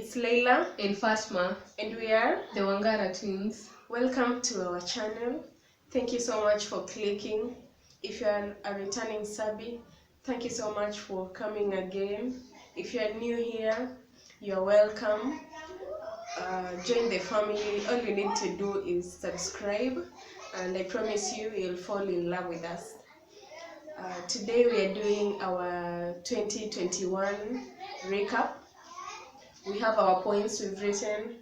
It's Layla and Fatma, and we are the Wangara twins. welcome to our channel. Thank you so much for clicking. If you are a returning subby, thank you so much for coming again. If you are new here, you are welcome. Join the family. All you need to do is subscribe, and I promise you, you'll fall in love with us. Today we are doing our 2021 recap. We have our points we've written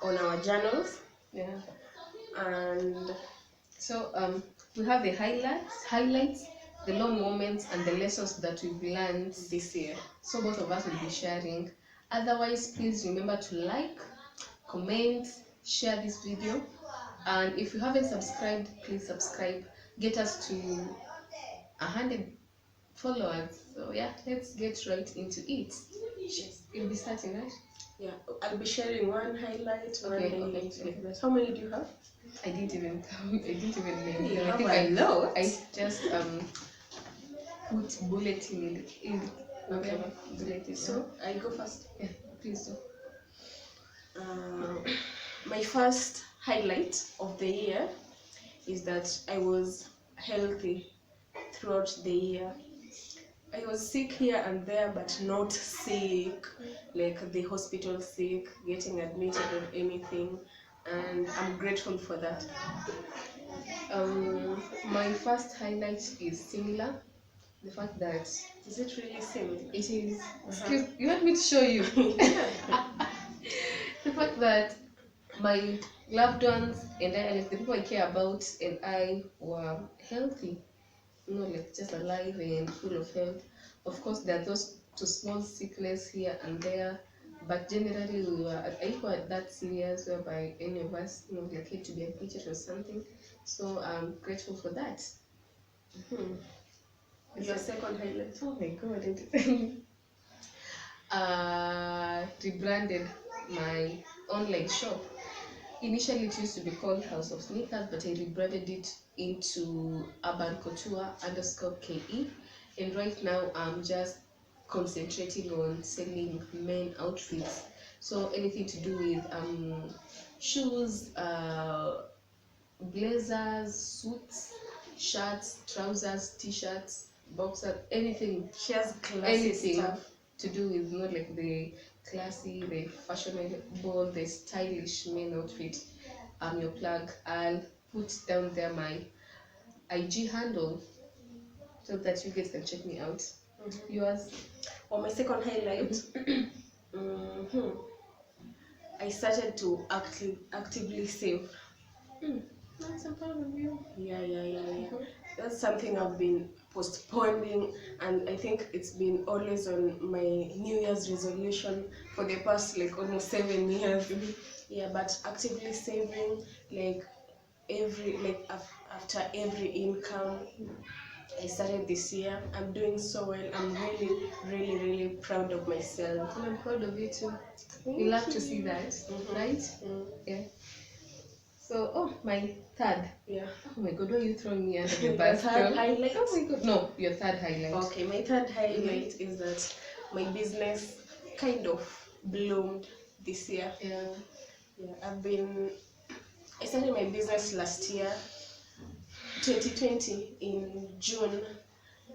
on our journals, Yeah. and So we have the highlights, the low moments, and the lessons that we've learned this year. So both of us will be sharing. Otherwise, please remember to like, comment, share this video, and if you haven't subscribed, please subscribe. Get us to 100 followers. So yeah, let's get right into it. You'll be starting, right? yeah, I'll be sharing one highlight, one Okay, highlight. okay. How many do you have? I didn't even count. I didn't even name You them. I have think a lot. I just put bulletin in the Okay. bulletin. So I go first. Yeah, please do. My first highlight of the year is that I was healthy throughout the year. I was sick here and there, but not sick, like the hospital sick, getting admitted or anything, and I'm grateful for that. My first highlight is similar. The fact that Is it really similar? it is. Excuse, you want me to show you? The fact that my loved ones and I, like the people I care about, and I were healthy. Like just alive and full of health. Of course, there are those two small sickness here and there, but generally we were. I weren't that serious whereby any of us, like had to be admitted or something. So I'm grateful for that. Your second highlight? Oh my God! Rebranded my online shop. Initially, it used to be called House of Sneakers, but I rebranded it into Urban Couture _KE. And right now, I'm just concentrating on selling men outfits. So anything to do with shoes, blazers, suits, shirts, trousers, t-shirts, boxers, anything. She has classy stuff to do with like the classy, the fashionable, the stylish men outfit. I'm your plug. I'll put down there my IG handle so that you guys can check me out. Yours? Well, my second highlight, I started to actively save. Nice, I'm proud of you. Yeah. That's something I've been postponing, and I think it's been always on my New Year's resolution for the past like almost 7 years. Yeah, but actively saving, like after every income. I started this year. I'm doing so well. I'm really proud of myself. And I'm proud of you too. We love to see that, right? Yeah. So, my third. Yeah. Oh my God, why are you throwing me under the Your bus? third highlight? Oh my God. No, your third highlight. Okay, my third highlight is that my business kind of bloomed this year. Yeah. I started my business last year, 2020, in June.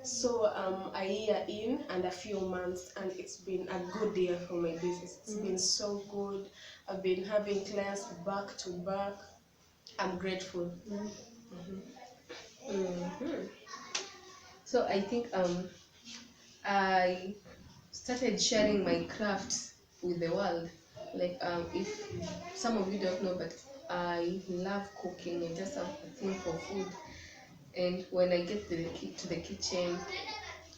So a year in and a few months, and it's been a good year for my business. It's been so good. I've been having clients back to back. I'm grateful. So I think I started sharing my crafts with the world. Like if some of you don't know, but I love cooking. I just have a thing for food. And when I get to the kitchen,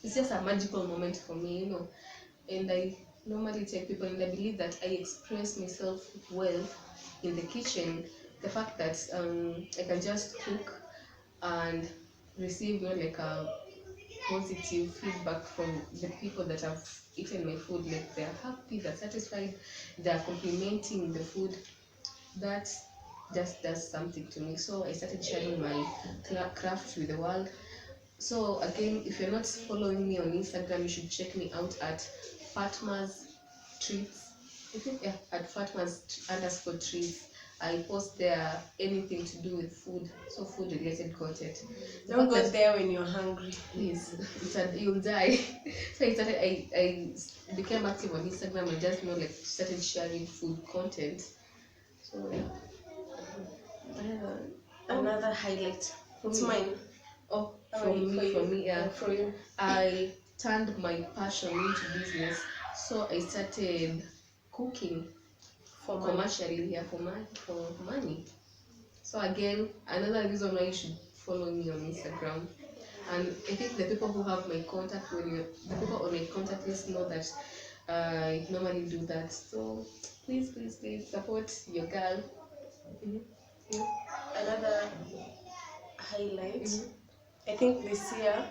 it's just a magical moment for me. And I normally tell people, and I believe that I express myself well in the kitchen. The fact that I can just cook and receive like a positive feedback from the people that have eaten my food, like they're happy, they're satisfied, they're complimenting the food. That just does something to me. So I started sharing my craft with the world. So again, if you're not following me on Instagram, you should check me out at Fatma's Treats. I think yeah, at Fatmas_trees. I post there anything to do with food, so food related content. The Don't fact go that there when you're hungry. please, you'll die. So I became active on Instagram and just started sharing food content. So yeah. Another highlight. For It's me. mine. Oh, How for are you- for me, you? yeah. For you. I turned my passion into business, so I started cooking For money. commercially here for money. So again, another reason why you should follow me on Instagram. And I think the people who have my contact, the people on my contact list know that I normally do that. So please support your girl. Mm-hmm. Yeah. Another highlight. Mm-hmm. I think this year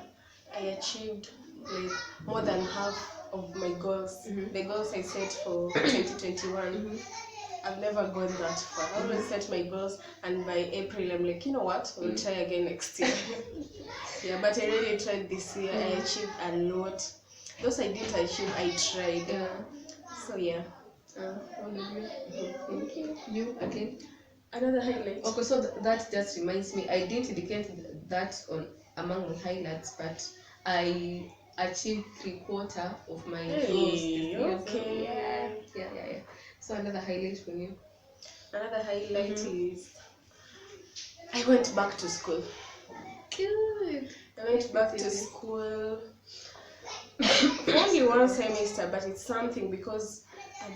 I achieved like more than half of my goals. Mm-hmm. The goals I set for 2021. Mm-hmm. I've never gone that far. I always set my goals, and by April I'm like, you know what? We'll try again next year. Yeah, but I really tried this year. I achieved a lot. Those I didn't achieve, I tried. Yeah. So yeah. All of you. Thank you. You again. Another highlight. Okay, so that just reminds me. I didn't indicate that on among my highlights, but I achieved 3/4 of my goals this Hey, year. okay. So yeah. So another highlight for you. Another highlight is I went back to school. Good. I went back to school for only one semester, but it's something because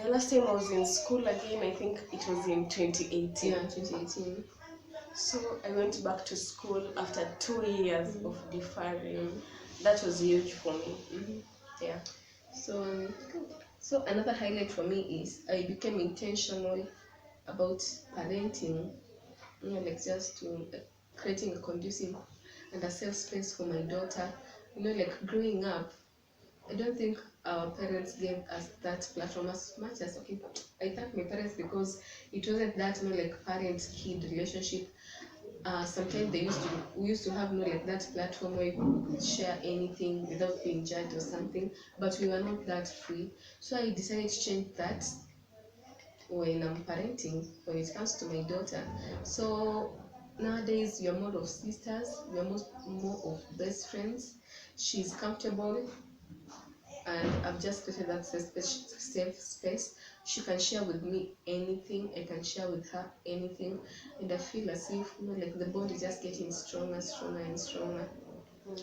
the last time I was in school again, I think it was in 2018. Yeah, 2018. So I went back to school after 2 years of deferring. That was huge for me. Yeah. So another highlight for me is I became intentional about parenting. Just to creating a conducive and a safe space for my daughter. Growing up, I don't think our parents gave us that platform as much as I thank my parents because it wasn't that parent-kid relationship. Sometimes we used to have that platform where we could share anything without being judged or something, but we were not that free. So I decided to change that when I'm parenting, when it comes to my daughter. So nowadays we are more of sisters, we are more of best friends. She's comfortable and I've just created that safe space. She can share with me anything, I can share with her anything, and I feel as if the bond is just getting stronger and stronger.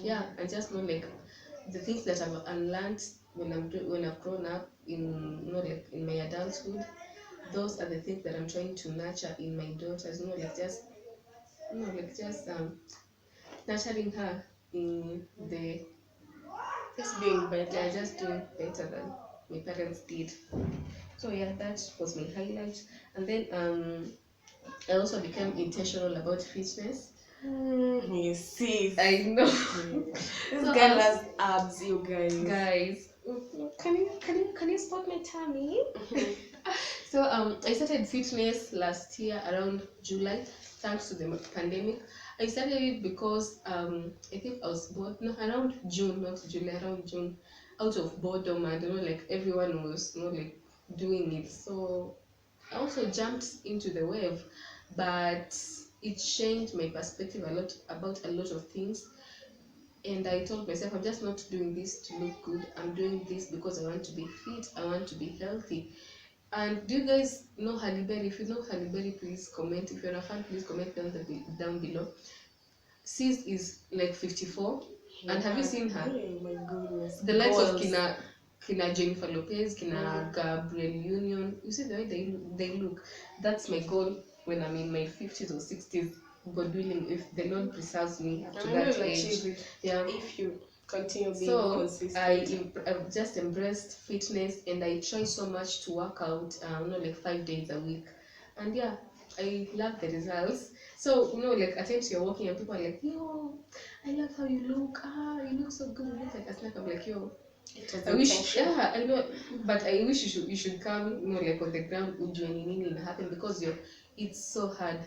Yeah, and just the things that I've unlearned when I've grown up in in my adulthood. Those are the things that I'm trying to nurture in my daughters. Just nurturing her in the Just being better. just doing better than my parents did. So yeah, that was my highlight. And then I also became intentional about fitness. You see. I know. This So, girl has abs, you guys. Guys, can you spot my tummy? So I started fitness last year around July, thanks to the pandemic. I started it because I think I was bored. No, around June, not July, around June, out of boredom, and everyone was doing it. So I also jumped into the wave, but it changed my perspective a lot about a lot of things. And I told myself, I'm just not doing this to look good. I'm doing this because I want to be fit. I want to be healthy. And do you guys know Halle Berry? If you know Halle Berry, please comment. If you're a fan, please comment down below. Sis is like 54. Yeah. And have you seen her? Oh my goodness. The likes of Kina Jennifer Lopez, Kina Gabrielle Union. You see the way they look. That's my goal when I'm in my 50s or 60s. God willing, if the Lord preserves me to that age. Yeah. If you continue being consistent. I've just embraced fitness and I try so much to work out 5 days a week. And yeah, I love the results. So at times you're walking and people are like, yo, I love how you look. You look so good. You look like a snack. I'm like, yo, I wish, yeah, I know, but I wish you should come, on the ground, and happen because it's so hard.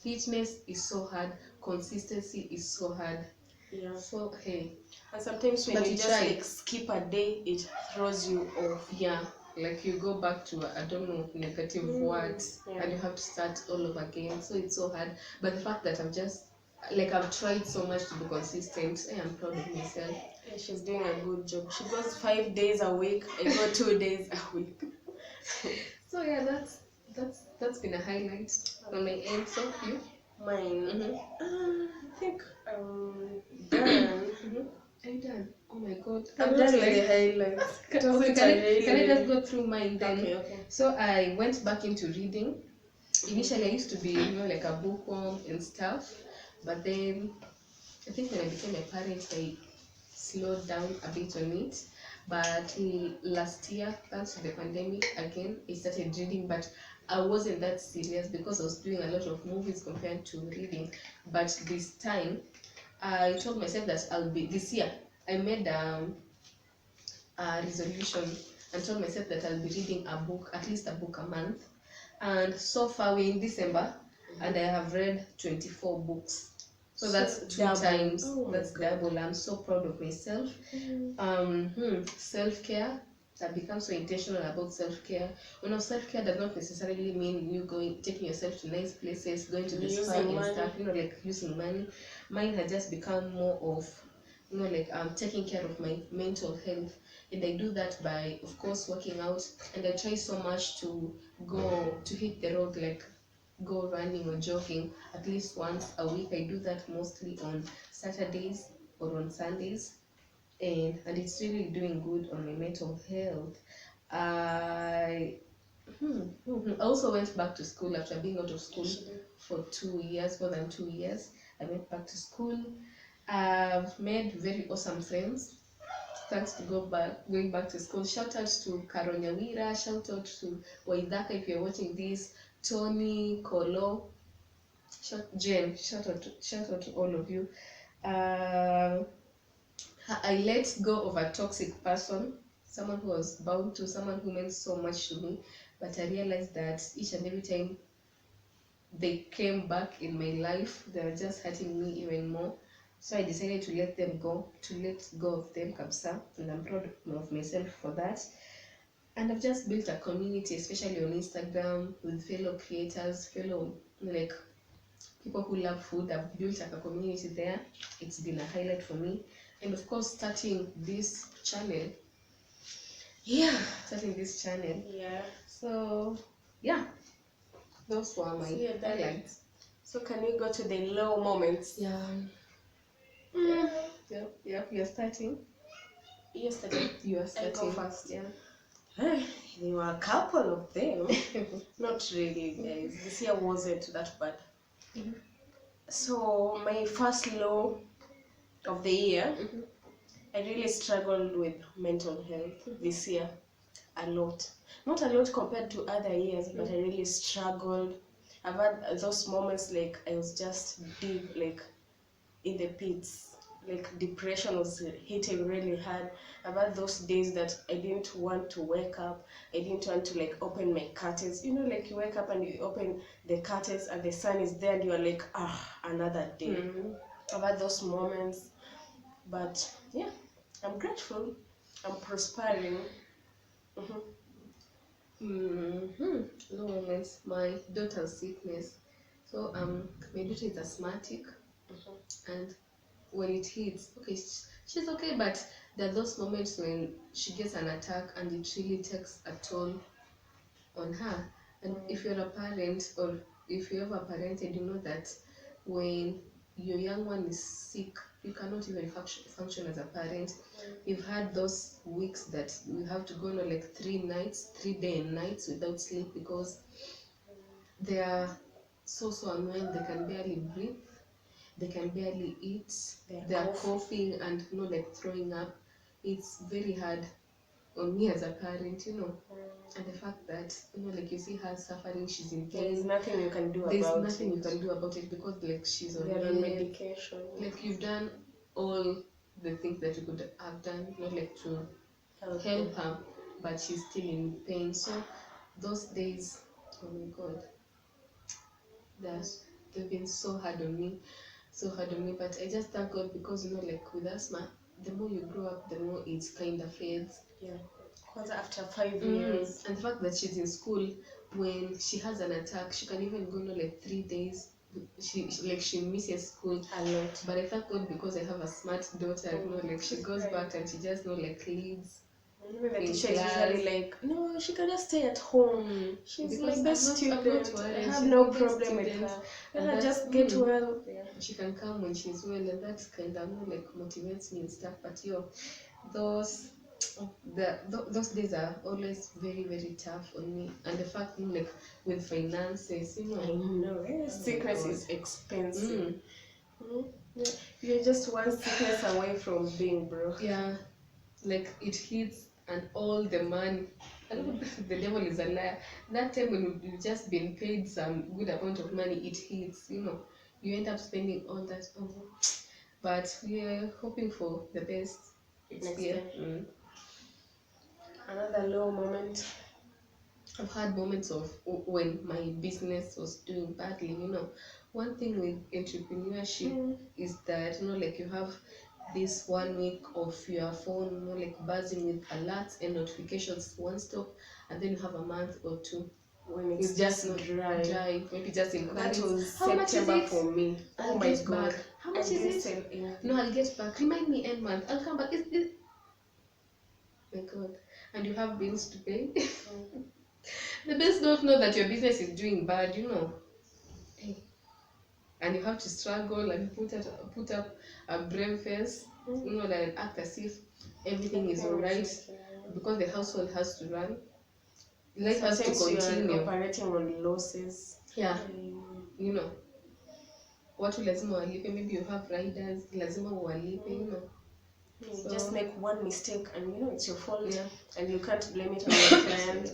Fitness is so hard. Consistency is so hard. Yeah. So hey. And sometimes when you just skip a day, it throws you off. Yeah. like you go back to I don't know negative words, yeah. and you have to start all over again. So it's so hard. But the fact that I've tried so much to be consistent, I am proud of myself. Yeah, she's doing a good job. She goes 5 days a week. I go 2 days a week. So yeah, that's been a highlight on my end. So you? Mine. I think done. Are you done? Oh my god. I'm done with the highlights. It Okay, wasn't can I just really. go through mine then? Okay. So I went back into reading. Initially, I used to be, like a bookworm and stuff, but then I think when I became a parent, I slowed down a bit on it. But last year, thanks to the pandemic, again, I started reading, but I wasn't that serious because I was doing a lot of movies compared to reading. But this time, I told myself that this year, I made a resolution and told myself that I'll be reading a book, at least a book a month. And so far we're in December, and I have read 24 books. So that's two double. times. Oh That's God. double. I'm so proud of myself. Self-care. I've become so intentional about self-care. Self-care does not necessarily mean you taking yourself to nice places, going to the spa Using and money. stuff, like using money. Mine has just become more of, like taking care of my mental health. And I do that by, of course, working out. And I try so much to hit the road, like go running or jogging at least once a week. I do that mostly on Saturdays or on Sundays, and it's really doing good on my mental health. I also went back to school after being out of school for 2 years, more than 2 years. I went back to school. I've made very awesome friends thanks to going back to school. Shout out to Karonyawira, shout out to Waidaka if you're watching this, Tony, Kolo, Jen, shout out to all of you. I let go of a toxic person, someone who was bound to, someone who meant so much to me, but I realized that each and every time they came back in my life, they were just hurting me even more. So I decided to let go of them, kabisa, and I'm proud of myself for that. And I've just built a community, especially on Instagram, with fellow creators, fellow like people who love food. I've built like a community there. It's been a highlight for me. And of course, starting this channel. Yeah. So yeah, those were my highlights. So can we go to the low moments? Yeah. Yep. You're starting. Yesterday. You are starting. I go first. Yeah. There were a couple of them. Not really, guys. This year wasn't that bad. So my first low of the year, I really struggled with mental health this year a lot. Not a lot compared to other years, but I really struggled. I've had those moments like I was just deep, like in the pits. Like depression was hitting really hard. I've had those days that I didn't want to wake up. I didn't want to like open my curtains. Like you wake up and you open the curtains and the sun is there and you're like, another day. I've had those moments, but yeah, I'm grateful. I'm prospering. Low moments. My daughter's sickness. So my daughter is asthmatic, and when it hits, okay, she's okay, but there are those moments when she gets an attack and it really takes a toll on her. And if you're a parent, or if you ever parented, you know that when your young one is sick, you cannot even function as a parent. You've had those weeks that we have to go on like 3 day and nights without sleep because they are so annoying. They can barely breathe, they can barely eat, they are coughing and like throwing up. It's very hard on me as a parent, and the fact that like you see her suffering, she's in pain. There's nothing you can do about it because like she's on medication. Like you've done all the things that you could have done, not like to help her, but she's still in pain. So those days, oh my god, they've been so hard on me. But I just thank God because like with asthma, the more you grow up, the more it kind of fades. Yeah, Kwanza after 5 years. And the fact that she's in school, when she has an attack, she can even go like 3 days. She misses school A lot. but I thank God because I have a smart daughter. Like she goes back and she just like leads. Even the in teacher is class. usually like, no, she can just stay at home. She's Because my best I'm not student. worried. I have She's no my best problem with student. her. And Let her that's- just get well. She can come when she's well, and that kind of like motivates me and stuff. But those those days are always very very tough on me. And the fact like with finances, I know. Sickness God. is expensive. Yeah. You're just one sickness away from being broke. Yeah, like it hits and all the money. I don't know, the devil is a liar. That time when you've just been paid some good amount of money, it hits, you end up spending all that. But we're hoping for the best Next year. time. Another low moment. I've had moments of when my business was doing badly. One thing with entrepreneurship is that like you have this 1 week of your phone like buzzing with alerts and notifications one stop, and then you have a month or two When it's just not dry, maybe just in That was how much is September it for me. I'll Oh my get god. back. How much I didn't is sell it? anything. No, I'll get back. Remind me end month. I'll come back. My god. And you have bills to pay. The bills don't know that your business is doing bad. Hey. And you have to struggle and put up a brave face, and act as if everything is alright, because the household has to run. Life has to Sometimes you continue. are operating on losses. Yeah. Watu lazima walipe, maybe you have riders, lazima walipe, You just make one mistake and it's your fault. Yeah. And you can't blame it on your client.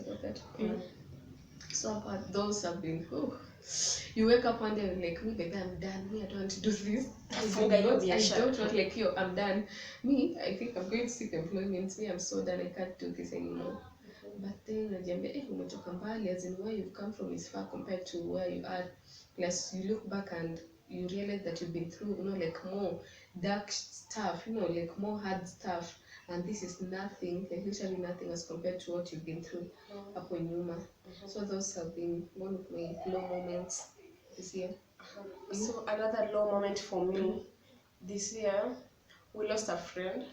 So but those have been you wake up one day and like, me baby, I'm done. Me, I don't want to do this. I don't want like I'm done. Me, I think I'm going to seek employment. Me, I'm so done. I can't do this anymore. But then najiambia, umetoka mbali, as in where you've come from is far compared to where you are. Plus you look back and you realize that you've been through, like more dark stuff, like more hard stuff. And this is nothing, like literally nothing as compared to what you've been through hapo nyuma. So those have been one of my low moments this year. So another low moment for me this year, we lost a friend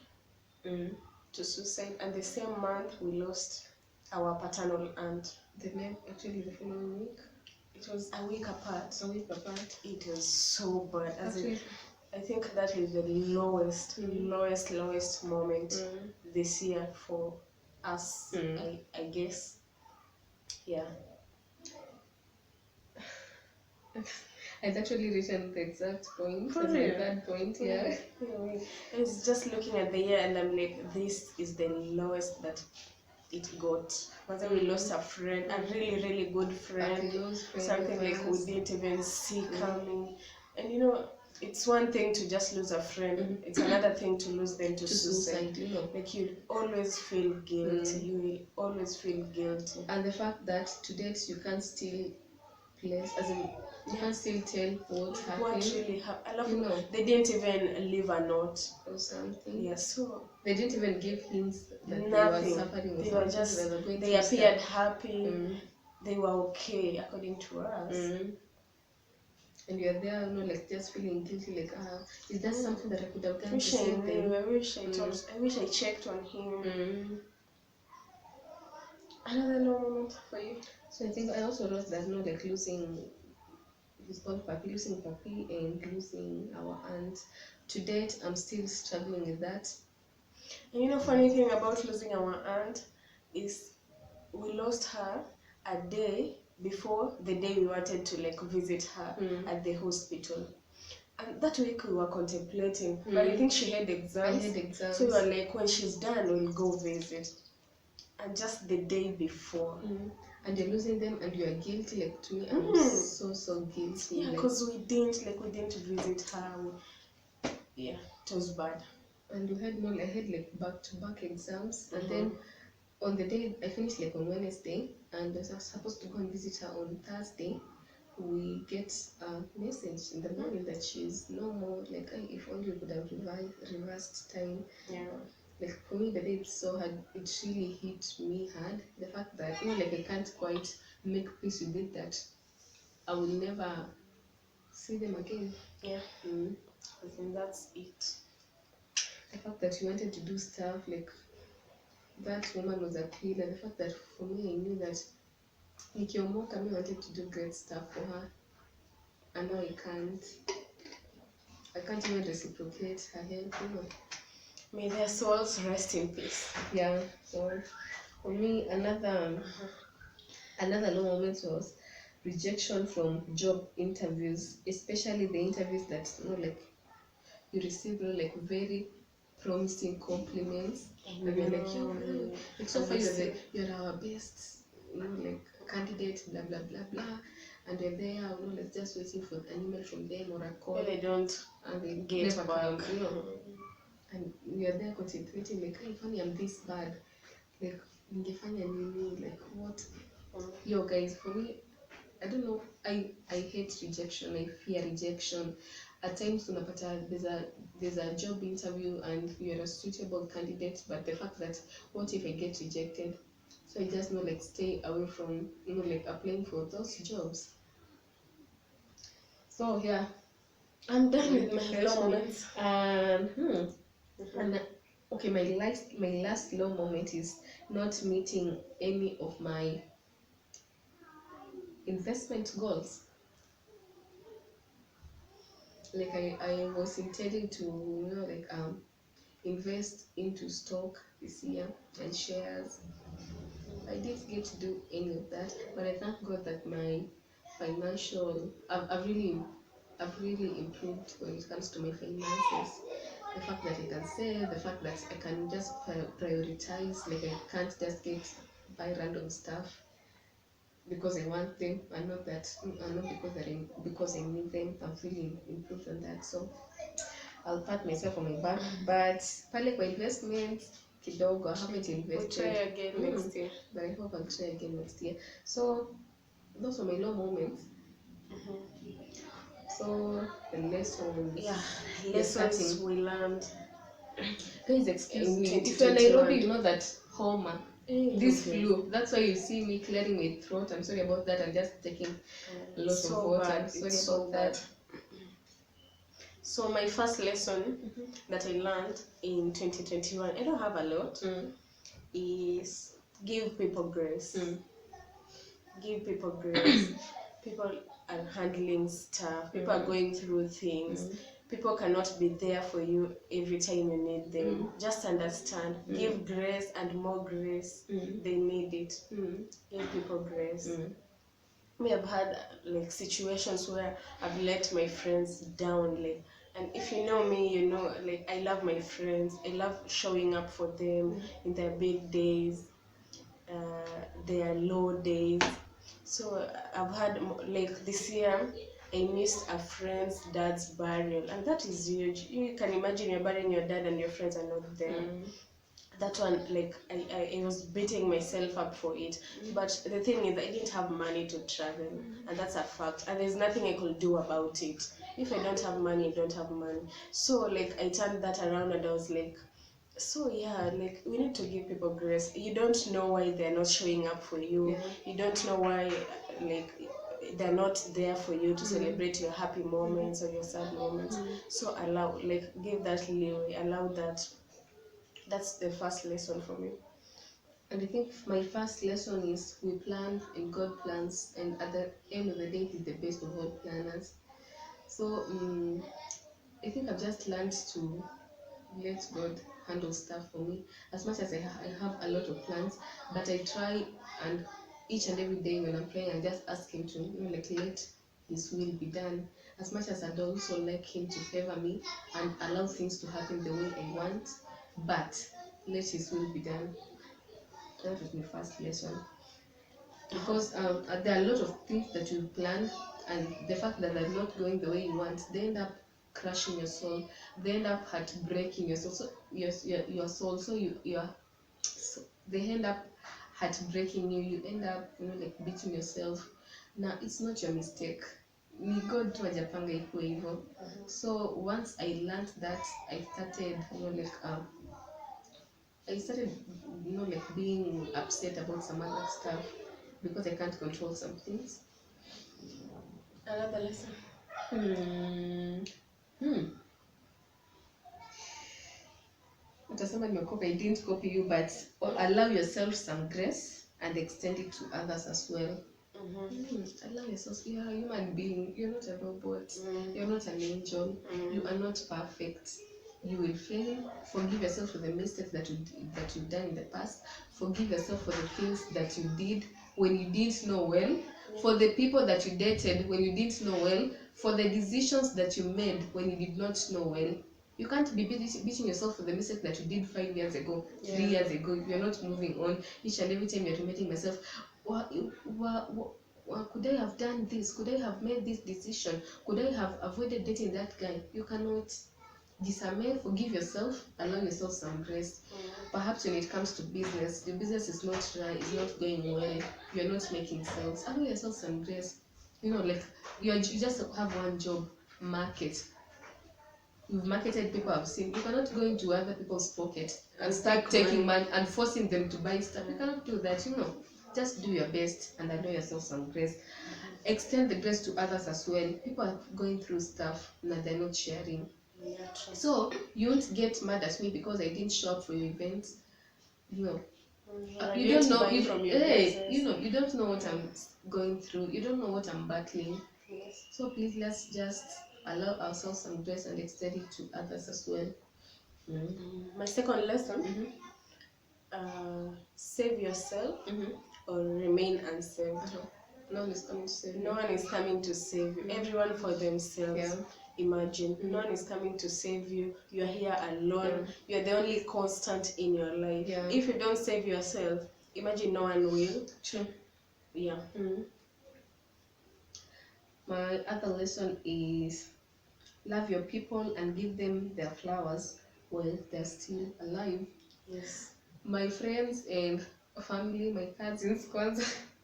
to suicide, and the same month we lost our paternal aunt. Actually the following week. It was a week apart. It was so bad. I think that is the lowest moment this year for us. I guess. Yeah. I'd actually written the exact point For as my real? third point. Yeah. I was just looking at the year and I'm like, this is the lowest that it got. Once we lost a friend, a really, really good friend, something like we didn't even see coming. And it's one thing to just lose a friend. It's another thing to lose them to suicide. Like you always feel guilty. You will always feel guilty. And the fact that to date you can't still place, as in you can't still tell what happened. What really happened? They didn't even leave a note or something. Yeah, so they didn't even give hints that nothing. They were suffering. They were just they appeared happy. They were okay according to us. And you're there, like just feeling guilty, like is that something that I could have done to save them? I wish I checked on him. Another low moment for you? So I think I also wrote that like losing Papi and losing our aunt. To date, I'm still struggling with that. And funny thing about losing our aunt is we lost her a day before the day we wanted to like visit her at the hospital. And that week we were contemplating, but I think she had exams. So we were like, when she's done, we'll go visit. And just the day before. And you're losing them and you're guilty, like to me, I'm so guilty. Yeah, because we didn't visit her. Yeah, it was bad. And I had like back-to-back exams, and then on the day I finished like on Wednesday, and I was supposed to go and visit her on Thursday. We get a message in the morning that she's no more. Like, if only we could have reversed time. like for me, but it's so hard. It really hit me hard. The fact that like I can't quite make peace with it, that I will never see them again. Yeah, Mm. I think that's it. The fact that you wanted to do stuff like that woman was a pillar. The fact that for me, I knew that Nikiomoka, I wanted to do great stuff for her, and now I can't. I can't even reciprocate her help. May their souls rest in peace. Yeah. So for me, another low moment was rejection from job interviews, especially the interviews that like you receive like very promising compliments, and you're like, like so far you're our best, like candidate, blah blah blah blah, and you're there, like just waiting for an email from them or a call, When they don't and they get never back. come, and you're there contemplating like, hey, funny, I'm this bad, like ningefanya nini, like what. Yo guys, for me, I don't know, I hate rejection, I fear rejection. At times unapata there's a job interview and you're a suitable candidate, but the fact that what if I get rejected, so I just like stay away from like applying for those jobs. So yeah, I'm done with my low moments. And okay, my last low moment is not meeting any of my investment goals. Like I was intending to like invest into stock this year and shares. I didn't get to do any of that, but I thank God that my financial I've really improved when it comes to my finances. The fact that I can save, the fact that I can just prioritize, like I can't just buy random stuff because I want them, and not because I need them. I've really improved on that. So I'll pat myself on my back, but pale kwa investment kidogo, I haven't We'll try invested. again next year. But I hope I'll try again next year. So those were my low moments. So the lessons. Yeah, You're lessons starting. we learned. Guys, excuse In me. If you're in Nairobi, 2021. you know that homa, this flu. That's why you see me clearing my throat. I'm sorry about that. I'm just taking a lot so of water. bad. Sorry It's about so that. bad. So my first lesson that I learned in 2021, I don't have a lot, is give people grace. Give people grace. People are handling stuff. People are going through things. People cannot be there for you every time you need them. Just understand. Give grace and more grace. They need it. Give people grace. Me, I've had like situations where I've let my friends down, like, and if you know me, you know, like, I love my friends. I love showing up for them in their big days, their low days. So I've had like this year, I missed a friend's dad's burial, and that is huge. You can imagine you're burying your dad and your friends are not there. That one, like, I was beating myself up for it, but the thing is I didn't have money to travel, and that's a fact, and there's nothing I could do about it. If I don't have money, I don't have money. So like I turned that around and I was like, so yeah, like, we need to give people grace. You don't know why they're not showing up for you. You don't know why, like, they're not there for you to celebrate your happy moments or your sad moments. So allow, like, give that leeway, allow that. That's the first lesson for me. And I think my first lesson is we plan and God plans, and at the end of the day, He's the best of all planners. So I think I've just learned to let God handle stuff for me. As much as I have a lot of plans, but I try, and each and every day when I'm praying, I just ask Him to like let His will be done. As much as I'd also like Him to favor me and allow things to happen the way I want, but let His will be done. That was my first lesson. Because there are a lot of things that you plan, and the fact that they're not going the way you want, they end up crushing your soul. They end up heartbreaking your soul. So your soul. So they end up heartbreaking you. You end up like beating yourself. Now it's not your mistake. Ni God tu hajapanga ikuwe hivyo. So once I learned that, I started like I started, like being upset about some other stuff because I can't control some things. Another lesson. Utasema nimekopa, I didn't copy you, but allow yourself some grace and extend it to others as well. Allow yourself. You are a human being. You're not a robot. You're not an angel. You are not perfect. You will fail. Forgive yourself for the mistakes that you've done in the past. Forgive yourself for the things that you did when you didn't know well. For the people that you dated when you didn't know well. For the decisions that you made when you did not know well. You can't be beating yourself for the mistake that you did 5 years ago, 3 years ago. You're not moving on. Each and every time you're reminding myself, could I have done this? Could I have made this decision? Could I have avoided dating that guy? You cannot. Disarm, forgive yourself, allow yourself some grace. Perhaps when it comes to business, your business is not right, it's not going well, you're not making sales. Allow yourself some grace. Like you just have one job, market. You've marketed, people have seen. You cannot go into other people's pocket and start taking money and forcing them to buy stuff. You cannot do that. Just do your best and allow yourself some grace. Extend the grace to others as well. People are going through stuff and they're not sharing. So you won't get mad at me because I didn't show up for your event. You don't know. You don't know what I'm going through. You don't know what I'm battling. Yes. So please, let's just allow ourselves some grace and extend it to others as well. My second lesson: save yourself or remain unsaved. No one is coming to save you. No one is coming to save you. Everyone for themselves. Yeah. Imagine, no one is coming to save you. You're here alone. You're the only constant in your life. Yeah. If you don't save yourself, imagine no one will. True. Yeah. My other lesson is love your people and give them their flowers while they're still alive. Yes. My friends and family, my cousins,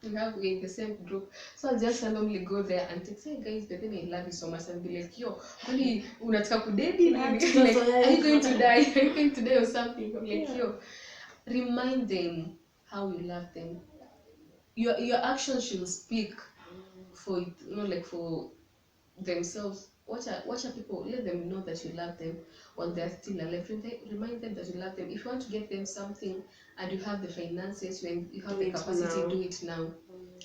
we're in the same group, so I'll just randomly go there and say, hey guys, but then I love you so much, and be like, yo, kwani unataka kudedi? Like, are you going to die? Are you going to die or something? I'm like, yo, remind them how you love them. Your actions should speak for it, like for themselves. Watch our people, let them know that you love them while they're still alive. Remind them that you love them. If you want to get them something and you have the finances, when you have the capacity, do it now.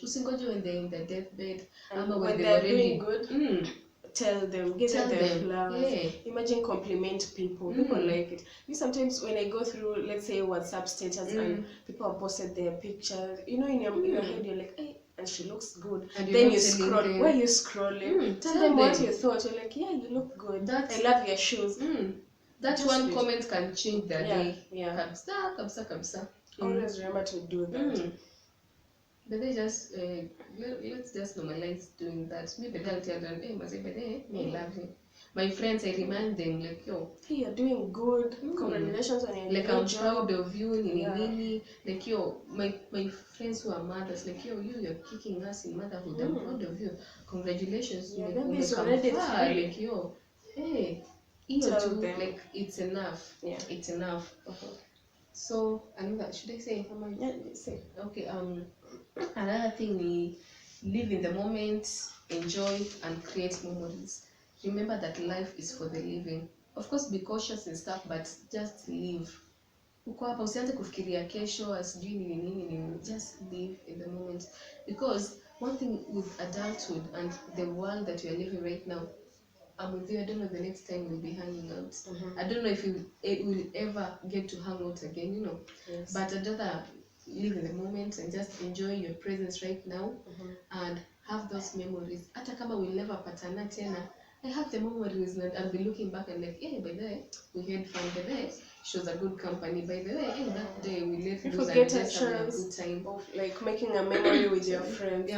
Usingoje when they're in their deathbed, and when they're already doing good. Tell them, give them their flowers. Yeah. Imagine compliment people. People like it. Sometimes when I go through, let's say, WhatsApp status and people have posted their pictures, in your head you're like, hey, and she looks good. And then you scroll. Why are you scrolling? Tell them what you thought. You're like, yeah, you look good. I love your shoes. That just one comment can change their day. Yeah. Kabisa. Always remember to do that. But they just let's just normalize doing that. Maybe they'll tell them, hey, I love you. My friends, I remind them like, yo, hey, you're doing good. Congratulations on your like I'm job. proud of you. Like, yo, my friends who are mothers, like, yo, you're kicking ass in motherhood. I'm proud of you. Congratulations. Yeah, like, yo, hey, like it's enough. Yeah, it's enough. So should I say? Yeah, say. Okay. Another thing is live in the moment, enjoy and create memories. Remember that life is for the living. Of course, be cautious and stuff, but just live. Uko hapa usianze kufikiria kesho, asijui nini. Just live in the moment. Because one thing with adulthood and the world that we are living right now, I'm with you. I don't know the next time we'll be hanging out. I don't know if we'll ever get to hang out again, Yes. But I'd rather live in the moment and just enjoy your presence right now and have those memories. Hata kama we'll never patana tena, I have the memories and I'll be looking back and like, hey, by the way, we had fun. By the way, she was a good company. By the way, hey, that day we let if loose you get and a just having a chance good time. of like making a memory with your friends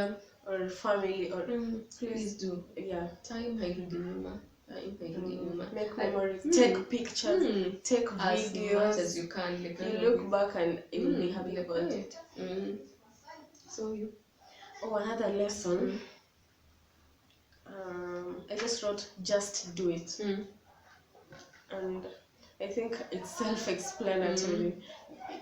or family, or please do. Yeah. Time hairudi nyuma. Make memories, take pictures, take videos as much as you can. Like, you look back and you'll be happy about it. So you. Oh, another lesson. I just wrote, just do it. And I think it's self-explanatory.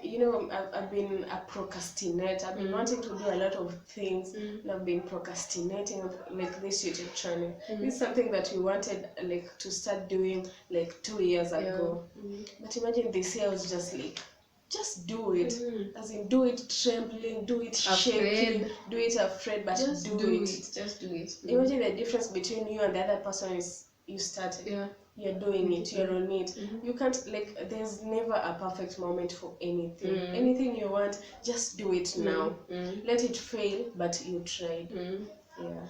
You know, I've been a procrastinator. I've been wanting to do a lot of things, and I've been procrastinating, like this YouTube channel. This is something that we wanted like to start doing like 2 years ago. But imagine this year I was just like, just do it. As in, do it trembling, do it shaking, do it afraid, but Just do it. Just do it. Imagine the difference between you and the other person is you started. Yeah. You're doing it, you're on it. You can't, like, there's never a perfect moment for anything. Anything you want, just do it now. Let it fail, but you tried. Yeah.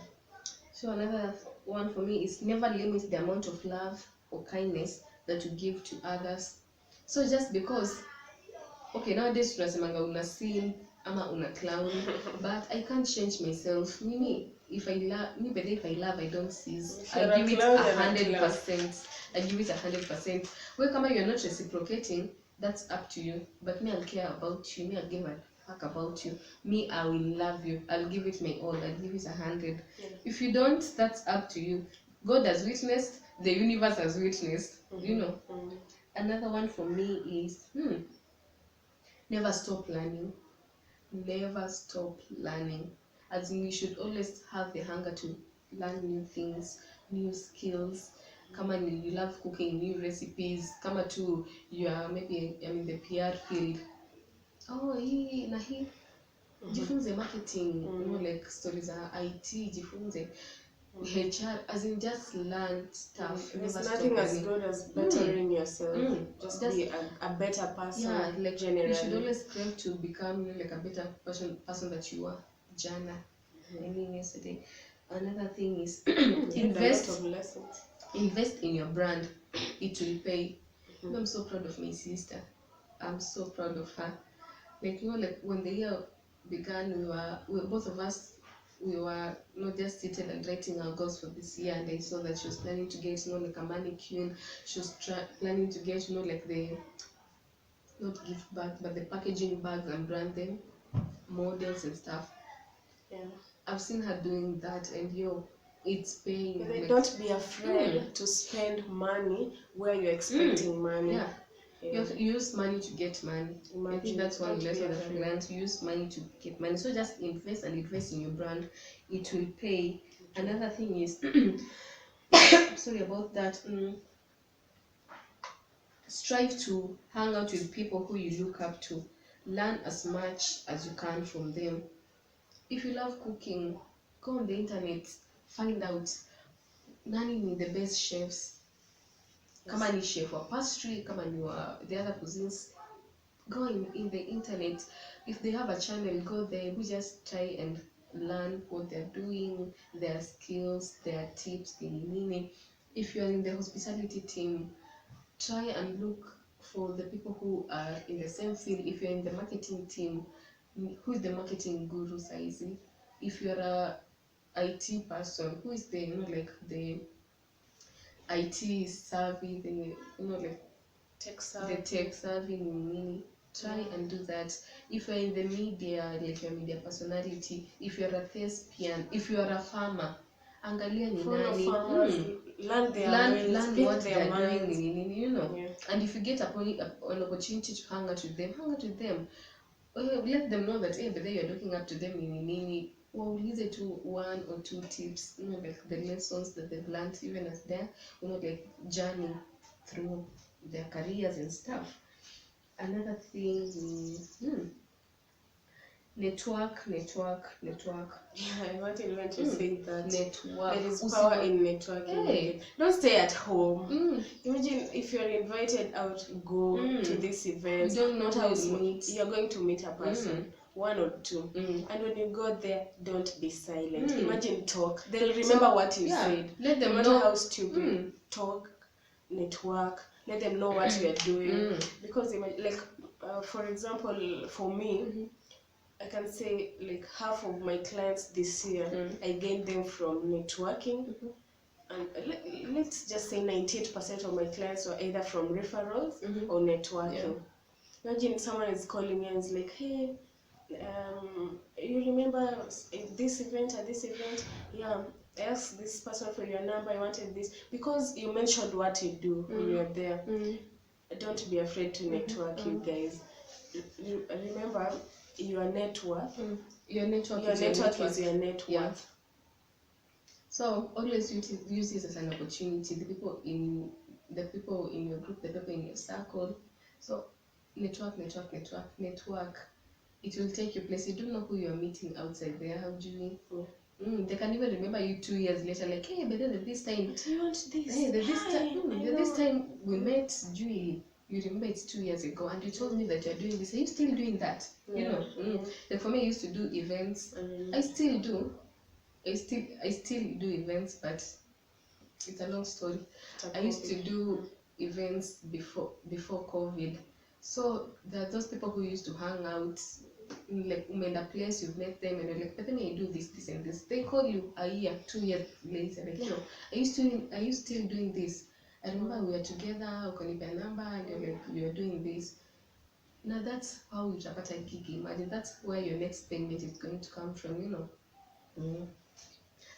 So another one for me is never limit the amount of love or kindness that you give to others. So just because, okay, nowadays tunasemanga una sin ama una clown, but I can't change myself. Mimi, if I love, I don't cease. I give it 100%. I give it 100%. Well, kama you're not reciprocating, that's up to you. But me, I'll care about you. Me, I'll give a fuck about you. Me, I will love you. I'll give it my all. I'll give it 100. If you don't, that's up to you. God has witnessed. The universe has witnessed. You know. Another one for me is never stop learning. Never stop learning. As in, you should always have the hunger to learn new things, new skills. Kama you love cooking, new recipes. Kama tu you are maybe in the PR field. Oh, hii na hii. Jifunze marketing, you know, like stories are IT, jifunze HR, as in just learn stuff. There's Never nothing stop as learning. good as bettering yourself. Just be a better person. Yeah, like generally. you should always strive to become like a better person that you were jana. I mean yesterday. Another thing is invest in your brand. It will pay. I'm so proud of my sister. I'm so proud of her. Like, you know, like when the year began, we both of us, we were not just seated and writing our goals for this year, and I saw that she was planning to get, you know, like a mannequin. She was planning to get, you know, like the, not gift bag, but the packaging bags and brand them, models and stuff. Yeah. I've seen her doing that, and it's paying. Like, don't be afraid to spend money where you're expecting money. Yeah. You have to use money to get money. I think that's one lesson that we learned. Use money to get money. So just invest in your brand. It will pay. Another thing is, sorry about that. Strive to hang out with people who you look up to. Learn as much as you can from them. If you love cooking, go on the internet, find out nani ni the best chefs. Kama ni chef wa pastry, kama ni wa the other cuisines, go in the internet. If they have a channel, go there. We just try and learn what they're doing, their skills, their tips, meaning. If you're in the hospitality team, try and look for the people who are in the same field. If you're in the marketing team, who is the marketing guru saizi? If you're a IT person, who is the, you know, like the IT savvy, the, you know, like tech savvy. The tech savvy nini. Try and do that. If you're in the media, like your media personality, if you're a thespian, if you're a farmer, angalia ni nani. Learn their ways, learn what they're minds. doing, you know. Yeah. And if you get an opportunity to hang out with them. Let them know that, hey, but you're looking up to them nini. Waulize to 1 or 2 tips, you know, like the lessons that they've learned even as their, you know, like journey through their careers and stuff. Another thing is network. Yeah, I wanted even to say that. Network. There is power in networking. Hey. Don't stay at home. Imagine if you're invited out, go to this event. You don't know how to meet. You're going to meet a person. 1 or 2. And when you go there, don't be silent. Imagine talk. They'll remember what you said. Let them no matter know how stupid. Talk, network. Let them know what you are doing. Because like, for example, for me, I can say like half of my clients this year, I gained them from networking. And let's just say 98% of my clients were either from referrals or networking. Imagine someone is calling me and is like, hey, you remember this event or this event? Yeah, I asked this person for your number, I wanted this. Because you mentioned what you do when you're there. don't be afraid to network, you guys. Remember, your network. Your network Your is network your is your net Yeah. worth. So always use this as an opportunity. The people in your group, the people in your circle. So network. It will take you place. You don't know who you are meeting outside there. How do you? They can even remember you 2 years later, like, hey, but then this time, Do you want this? hey, this time we met, Julie. You remember it's 2 years ago, and you told me that you're doing this. Are you still doing that? You know, like for me, I used to do events. I still do. I still do events, but it's a long story. I used to do events before COVID. So there are those people who used to hang out, like in a place, you've met them, and you're like, but then I do this and this. They call you a year, 2 years later, like, are you still doing this? I remember we were together, ukanipa number, and you're like, you're doing this. Now that's how you utapata gig. Imagine that's where your next payment is going to come from,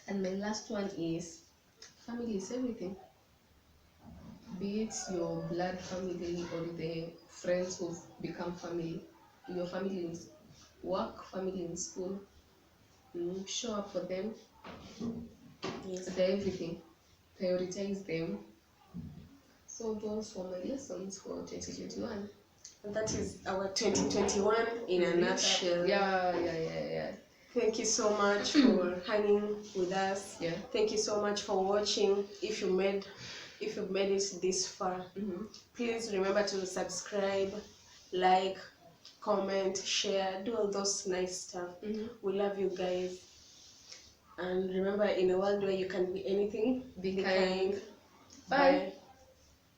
And my last one is, family is everything. Be it your blood family or the friends who've become family, your family in work, family in school. Show up for them. Yes. They're everything. Prioritize them. So those were my lessons for 2021. And that is our 2021 in a nutshell. Yeah. Thank you so much for hanging with us. Yeah. Thank you so much for watching. If you've made it this far, please remember to subscribe, like, comment, share, do all those nice stuff. We love you guys. And remember, in a world where you can be anything, Be kind. Bye.